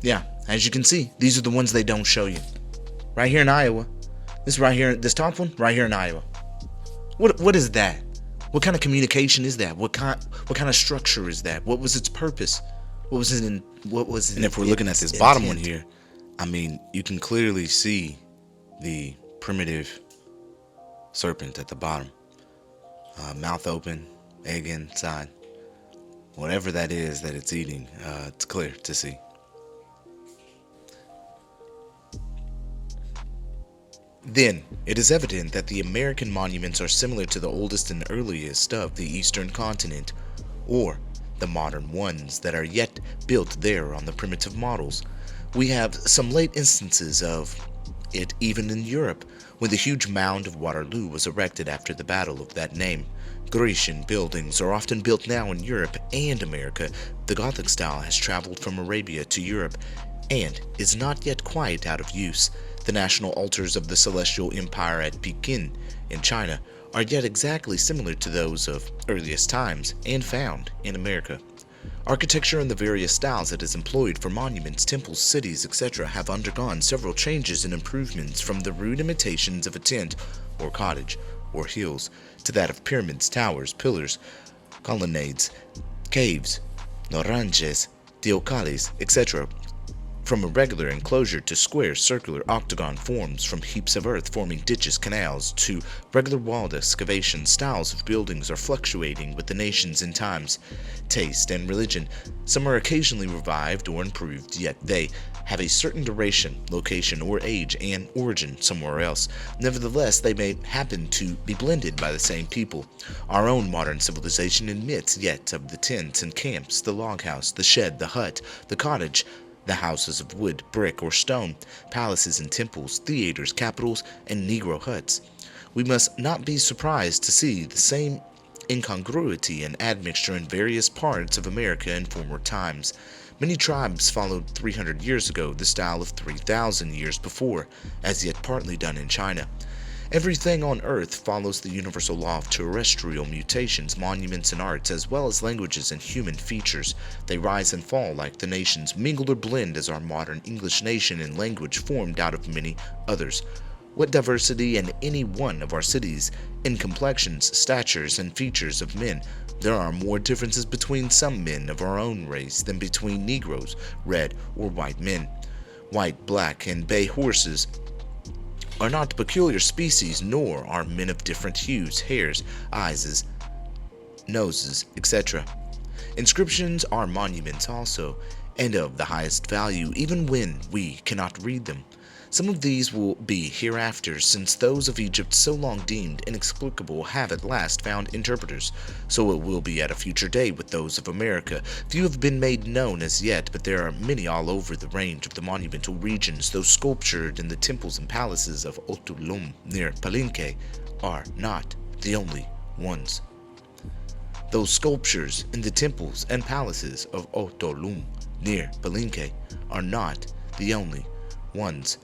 Yeah, as you can see, these are the ones they don't show you. Right here in Iowa. This right here, this top one, right here in Iowa. What is that? What kind of communication is that? What kind of structure is that? What was its purpose? What was it? And if we're looking at this bottom one here, I mean, you can clearly see the primitive serpent at the bottom. Mouth open, egg inside. Whatever that is that it's eating, it's clear to see. Then, it is evident that the American monuments are similar to the oldest and earliest of the Eastern continent, or the modern ones that are yet built there on the primitive models. We have some late instances of it even in Europe, when the huge mound of Waterloo was erected after the battle of that name. Grecian buildings are often built now in Europe and America. The Gothic style has traveled from Arabia to Europe and is not yet quite out of use. The national altars of the Celestial Empire at Peking in China are yet exactly similar to those of earliest times and found in America. Architecture and the various styles it is employed for monuments, temples, cities, etc. have undergone several changes and improvements, from the rude imitations of a tent or cottage or hills to that of pyramids, towers, pillars, colonnades, caves, noranges, teocallis, etc. From a regular enclosure to square, circular, octagon forms, from heaps of earth forming ditches, canals, to regular walled excavations. Styles of buildings are fluctuating with the nations and times, taste, and religion. Some are occasionally revived or improved, yet they have a certain duration, location, or age and origin somewhere else. Nevertheless, they may happen to be blended by the same people. Our own modern civilization admits yet of the tents and camps, the log house, the shed, the hut, the cottage, the houses of wood, brick, or stone, palaces and temples, theaters, capitals, and Negro huts. We must not be surprised to see the same incongruity and admixture in various parts of America in former times. Many tribes followed 300 years ago the style of 3,000 years before, as yet partly done in China. Everything on earth follows the universal law of terrestrial mutations. Monuments and arts, as well as languages and human features, they rise and fall like the nations, mingle or blend as our modern English nation and language formed out of many others. What diversity in any one of our cities, in complexions, statures, and features of men. There are more differences between some men of our own race than between Negroes, red or white men. White, black, and bay horses are not peculiar species, nor are men of different hues, hairs, eyes, noses, etc. Inscriptions are monuments also, and of the highest value, even when we cannot read them. Some of these will be hereafter, since those of Egypt so long deemed inexplicable have at last found interpreters. So it will be at a future day with those of America. Few have been made known as yet, but there are many all over the range of the monumental regions. Those sculptured in the temples and palaces of Otulum near Palenque are not the only ones. Those sculptures in the temples and palaces of Otulum near Palenque are not the only ones.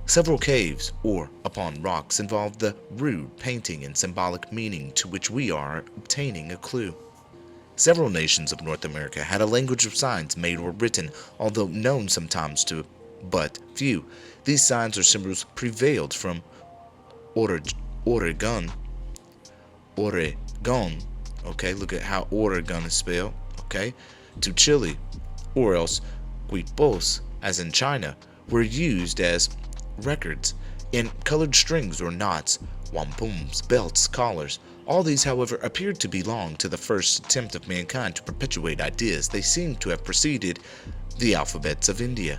Several caves, or upon rocks, involve the rude painting and symbolic meaning to which we are obtaining a clue. Several nations of North America had a language of signs made or written, although known sometimes to but few. These signs or symbols prevailed from Oregon, okay, look at how Oregon is spelled, okay, to Chile, or else Guipos, as in China, were used as records in colored strings or knots, wampums, belts, collars. All these, however, appeared to belong to the first attempt of mankind to perpetuate ideas. They seem to have preceded the alphabets of India,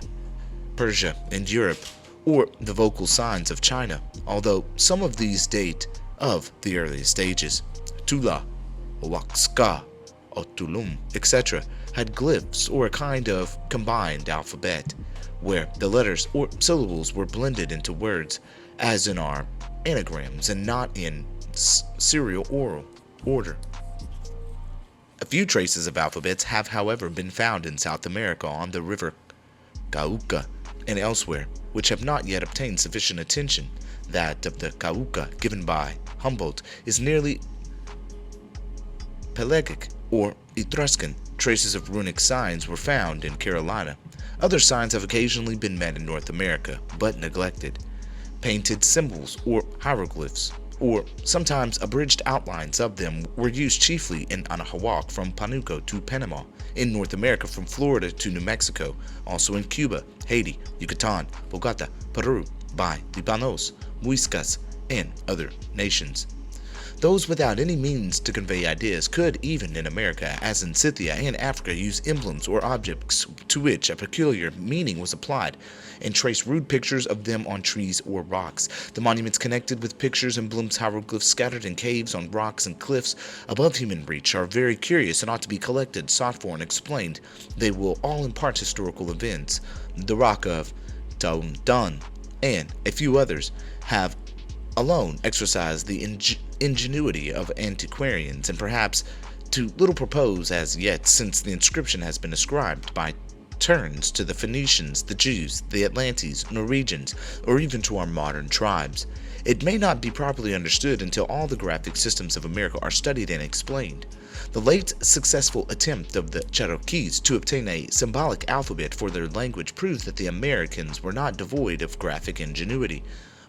Persia, and Europe, or the vocal signs of China, although some of these date of the earliest stages. Tula, Oaxaca, Otulum, etc. had glyphs or a kind of combined alphabet, where the letters or syllables were blended into words, as in our anagrams, and not in serial order. A few traces of alphabets have, however, been found in South America on the river Cauca and elsewhere, which have not yet obtained sufficient attention. That of the Cauca, given by Humboldt, is nearly Pelagic or Etruscan. Traces of runic signs were found in Carolina. Other signs have occasionally been met in North America, but neglected. Painted symbols or hieroglyphs, or sometimes abridged outlines of them, were used chiefly in Anahuac from Panuco to Panama, in North America from Florida to New Mexico, also in Cuba, Haiti, Yucatan, Bogota, Peru, by Libanos, Muiscas, and other nations. Those without any means to convey ideas could, even in America, as in Scythia and Africa, use emblems or objects to which a peculiar meaning was applied, and trace rude pictures of them on trees or rocks. The monuments connected with pictures, emblems, hieroglyphs scattered in caves, on rocks, and cliffs above human reach are very curious and ought to be collected, sought for, and explained. They will all impart historical events. The rock of Tauntan and a few others have alone exercised the ingenuity of antiquarians, and perhaps to little propose as yet, since the inscription has been ascribed by turns to the Phoenicians, the Jews, the Atlantes, Norwegians, or even to our modern tribes. It may not be properly understood until all the graphic systems of America are studied and explained. The late successful attempt of the Cherokees to obtain a symbolic alphabet for their language proves that the Americans were not devoid of graphic ingenuity.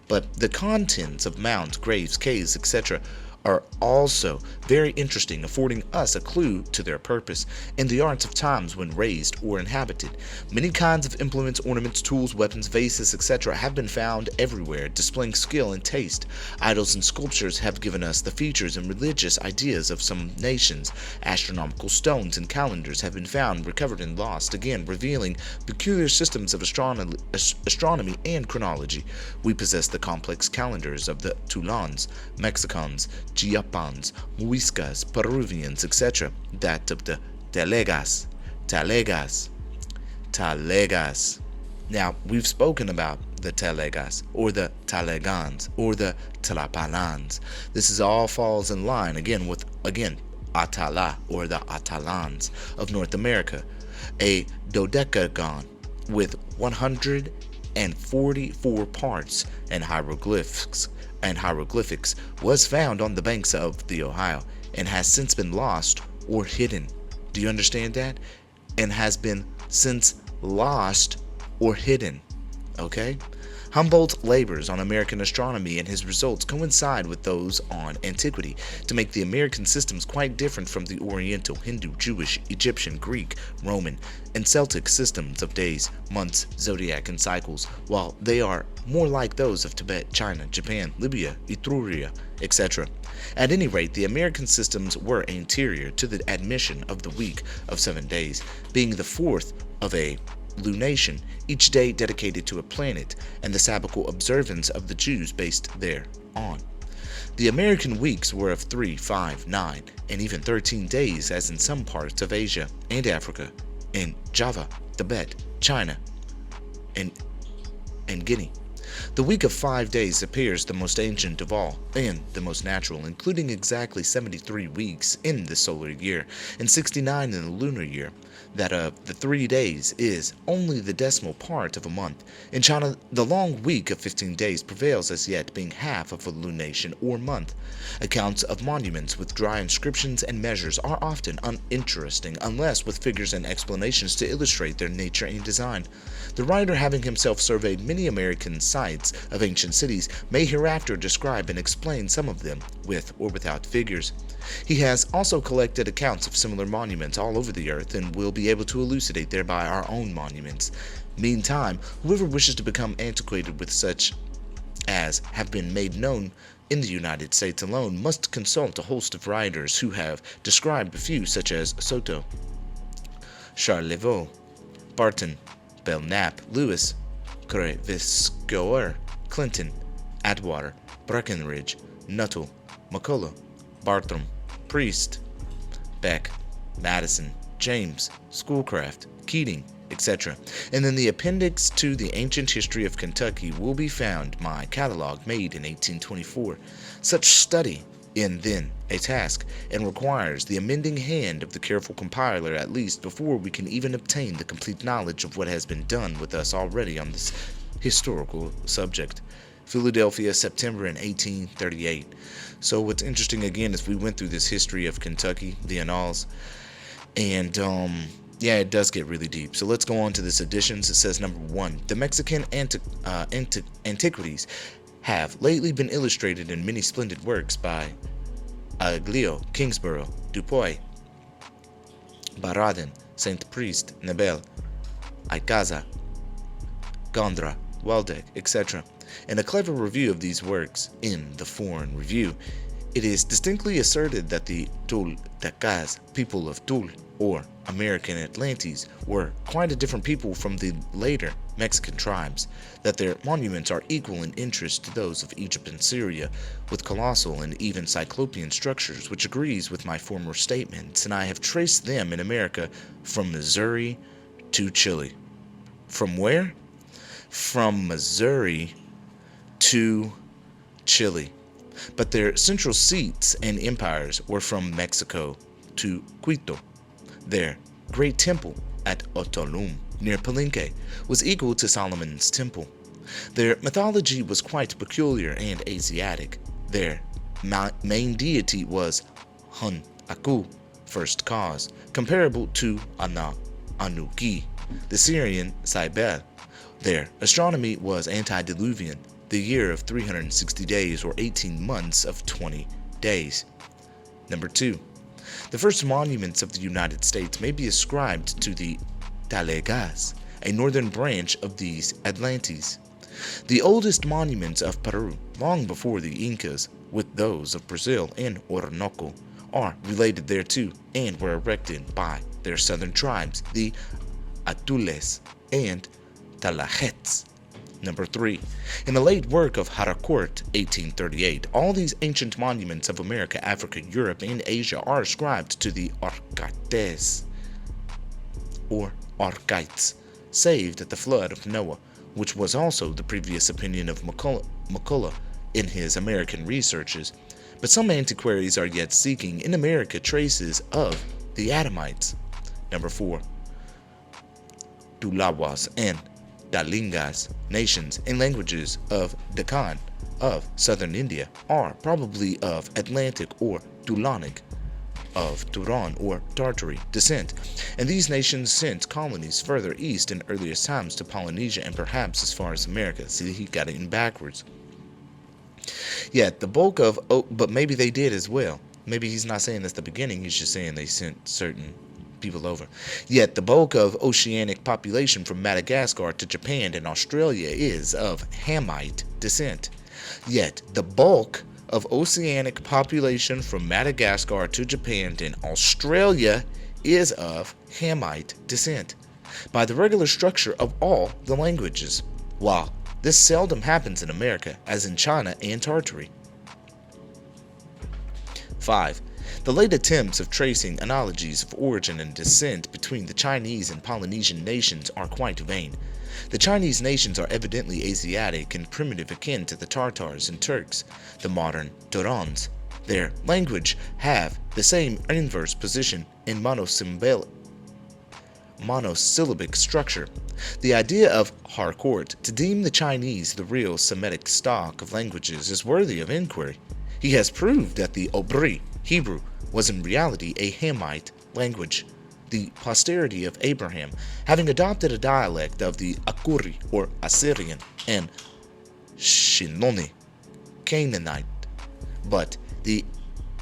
But the contents of mounds, graves, caves, etc. are also very interesting, affording us a clue to their purpose and the arts of times when raised or inhabited. Many kinds of implements, ornaments, tools, weapons, vases, etc. have been found everywhere, displaying skill and taste. Idols and sculptures have given us the features and religious ideas of some nations. Astronomical stones and calendars have been found, recovered, and lost, again revealing peculiar systems of astronomy and chronology. We possess the complex calendars of the Tulans, Mexicans, Chiapans, Muiscas, Peruvians, etc. That of the Talegas. Now, we've spoken about the Talegas, or the Talegans, or the Tlapalans. This is all falls in line again with Atala, or the Atalans of North America, a dodecagon with 144 parts and hieroglyphics was found on the banks of the Ohio and has since been lost or hidden. Do you understand that? And has been since lost or hidden. Okay? Humboldt's labors on American astronomy and his results coincide with those on antiquity to make the American systems quite different from the Oriental, Hindu, Jewish, Egyptian, Greek, Roman, and Celtic systems of days, months, zodiac, and cycles, while they are more like those of Tibet, China, Japan, Libya, Etruria, etc. At any rate, the American systems were anterior to the admission of the week of 7 days, being the fourth of a lunation, each day dedicated to a planet, and the sabbatical observance of the Jews based thereon. The American weeks were of 3, 5, 9, and even 13 days, as in some parts of Asia and Africa, in Java, Tibet, China, and Guinea. The week of 5 days appears the most ancient of all, and the most natural, including exactly 73 weeks in the solar year, and 69 in the lunar year. That of the 3 days is only the decimal part of a month. In China, the long week of 15 days prevails as yet, being half of a lunation or month. Accounts of monuments with dry inscriptions and measures are often uninteresting, unless with figures and explanations to illustrate their nature and design. The writer, having himself surveyed many American sites of ancient cities, may hereafter describe and explain some of them, with or without figures. He has also collected accounts of similar monuments all over the earth, and will be able to elucidate thereby our own monuments. Meantime, whoever wishes to become acquainted with such as have been made known in the United States alone must consult a host of writers who have described a few, such as Soto, Charlevoix, Barton, Belknap, Lewis, Creviscoer, Clinton, Atwater, Breckenridge, Nuttall, McCullough, Bartram, Priest, Beck, Madison, James, Schoolcraft, Keating, etc. And in the appendix to the Ancient History of Kentucky will be found my catalog made in 1824. Such study is then a task, and requires the amending hand of the careful compiler at least before we can even obtain the complete knowledge of what has been done with us already on this historical subject. Philadelphia, September in 1838. So what's interesting again is we went through this history of Kentucky, the annals, and yeah, it does get really deep. So let's go on to this editions. It says number 1, the Mexican antiquities have lately been illustrated in many splendid works by Aglio, Kingsborough, Dupuy, Baradin, Saint Priest, Nebel, Icaza, Gondra, Waldeck, etc. In a clever review of these works in the Foreign Review, it is distinctly asserted that the Toltecas, people of Tul, or American Atlantes, were quite a different people from the later Mexican tribes, that their monuments are equal in interest to those of Egypt and Syria, with colossal and even cyclopean structures, which agrees with my former statements, and I have traced them in America from Missouri to Chile. From where? From Missouri to Chile. But their central seats and empires were from Mexico to Quito. Their great temple at Otolum, near Palenque, was equal to Solomon's temple. Their mythology was quite peculiar and Asiatic. Their main deity was Hun Aku, first cause, comparable to Anuki, the Syrian Cybele. Their astronomy was antediluvian, the year of 360 days or 18 months of 20 days. Number 2. The first monuments of the United States may be ascribed to the Talegas, a northern branch of these Atlantes. The oldest monuments of Peru, long before the Incas, with those of Brazil and Orinoco, are related thereto and were erected by their southern tribes, the Atules and Talajetes. Number 3. In a late work of Harcourt, 1838, all these ancient monuments of America, Africa, Europe, and Asia are ascribed to the Archaetes, or Archites, saved at the flood of Noah, which was also the previous opinion of McCullough in his American researches. But some antiquaries are yet seeking in America traces of the Adamites. Number 4. Tulawas and Dalingas, nations and languages of Deccan of southern India, are probably of Atlantic or Tulanic, of Turan or Tartary descent, and these nations sent colonies further east in earliest times to Polynesia and perhaps as far as America. See, he got it in backwards. Yet the bulk of, but maybe they did as well. Maybe he's not saying this at the beginning, he's just saying they sent certain people over. Yet the bulk of oceanic population from Madagascar to Japan and Australia is of Hamite descent. Yet the bulk of oceanic population from Madagascar to Japan and Australia is of Hamite descent. by the regular structure of all the languages, while this seldom happens in America, as in China and Tartary. 5. The late attempts of tracing analogies of origin and descent between the Chinese and Polynesian nations are quite vain. The Chinese nations are evidently Asiatic and primitive, akin to the Tartars and Turks, the modern Turans. Their language have the same inverse position in monosyllabic structure. The idea of Harcourt to deem the Chinese the real Semitic stock of languages is worthy of inquiry. He has proved that the Obri Hebrew was in reality a Hamite language, the posterity of Abraham, having adopted a dialect of the Akuri or Assyrian and Shinoni Canaanite. But the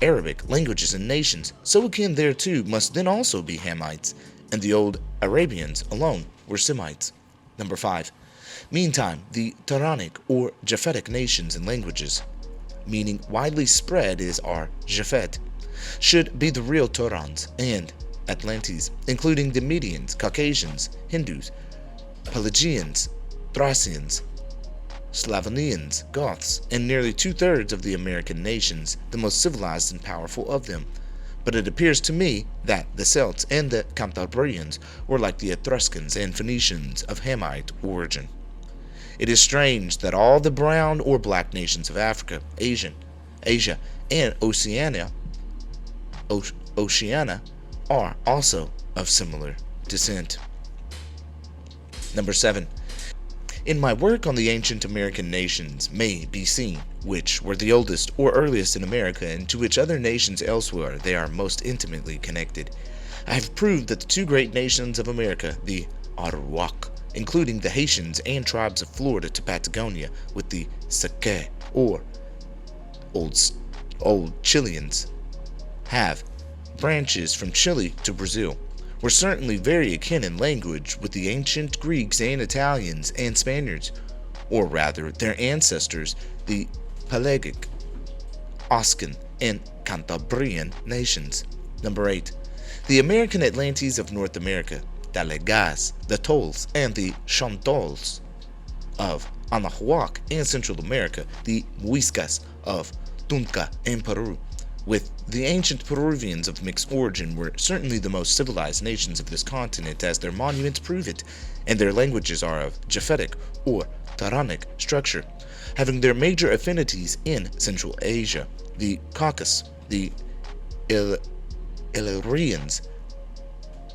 Arabic languages and nations so akin thereto must then also be Hamites, and the old Arabians alone were Semites. Number 5. Meantime, the Turanic or Japhetic nations and languages, meaning widely spread is our Japhet, should be the real Turans and Atlantes, including the Medians, Caucasians, Hindus, Pelagians, Thracians, Slavonians, Goths, and nearly 2/3 of the American nations, the most civilized and powerful of them. But it appears to me that the Celts and the Cantabrians were like the Etruscans and Phoenicians of Hamite origin. It is strange that all the brown or black nations of Africa, Asia, and Oceania are also of similar descent. Number 7. In my work on the ancient American nations may be seen which were the oldest or earliest in America and to which other nations elsewhere they are most intimately connected. I have proved that the two great nations of America, the Arawak, including the Haitians and tribes of Florida to Patagonia, with the Saque or old Chileans, have branches from Chile to Brazil, were certainly very akin in language with the ancient Greeks and Italians and Spaniards, or rather their ancestors, the Pelagic, Oscan, and Cantabrian nations. Number 8. The American Atlantes of North America, the Legas, the Tols, and the Chantols of Anahuac and Central America, the Muiscas of Tunca and Peru, with the ancient Peruvians of mixed origin, were certainly the most civilized nations of this continent, as their monuments prove it, and their languages are of Japhetic or Turanic structure, having their major affinities in Central Asia, the Caucasus, the Illyrians,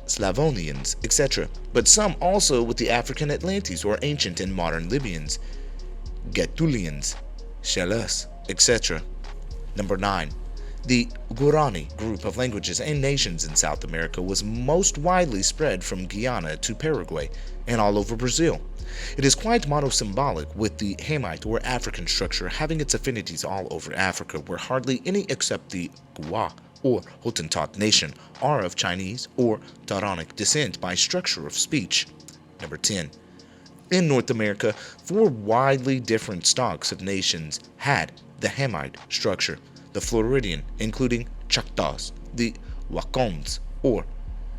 Slavonians, etc., but some also with the African Atlantes or ancient and modern Libyans, Gaetulians, Chalus, etc. Number 9. The Guarani group of languages and nations in South America was most widely spread from Guyana to Paraguay and all over Brazil. It is quite monosyllabic, with the Hamite or African structure having its affinities all over Africa, where hardly any except the Gua or Hottentot nation are of Chinese or Turanic descent by structure of speech. Number 10. In North America, 4 widely different stocks of nations had the Hamite structure. The Floridian, including Choctaws, the Wakons or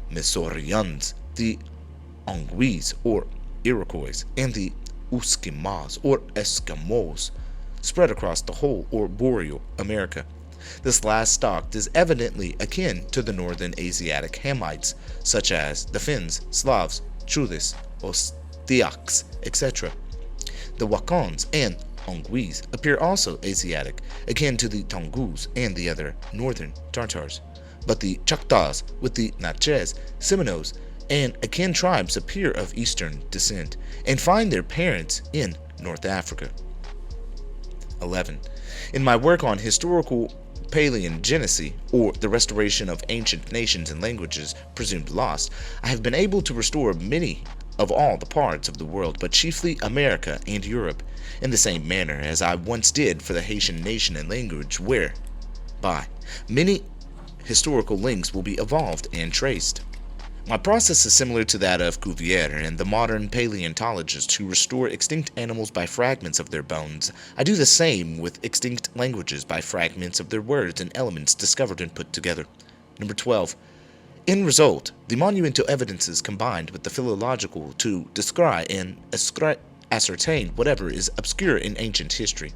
Missourians, the Ongwes or Iroquois, and the Uskimas or Eskimos, spread across the whole or boreal America. This last stock is evidently akin to the northern Asiatic Hamites, such as the Finns, Slavs, Chulis, Ostiaks, etc. The Wakons and Ongwes appear also Asiatic, akin to the Tongus and the other northern Tartars. But the Choctaws, with the Natchez, Seminoles, and akin tribes appear of Eastern descent, and find their parents in North Africa. 11. In my work on historical paleogenesis, or the restoration of ancient nations and languages presumed lost, I have been able to restore many of all the parts of the world, but chiefly America and Europe, in the same manner as I once did for the Haitian nation and language, whereby many historical links will be evolved and traced. My process is similar to that of Cuvier and the modern paleontologists who restore extinct animals by fragments of their bones. I do the same with extinct languages by fragments of their words and elements discovered and put together. Number 12. End result, the monumental evidences combined with the philological to descry and ascertain whatever is obscure in ancient history.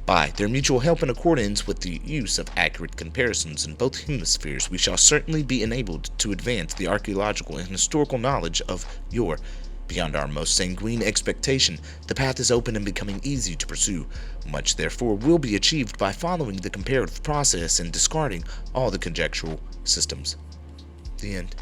By their mutual help in accordance with the use of accurate comparisons in both hemispheres, we shall certainly be enabled to advance the archaeological and historical knowledge of Europe. Beyond our most sanguine expectation, the path is open and becoming easy to pursue. Much, therefore, will be achieved by following the comparative process and discarding all the conjectural systems. The end.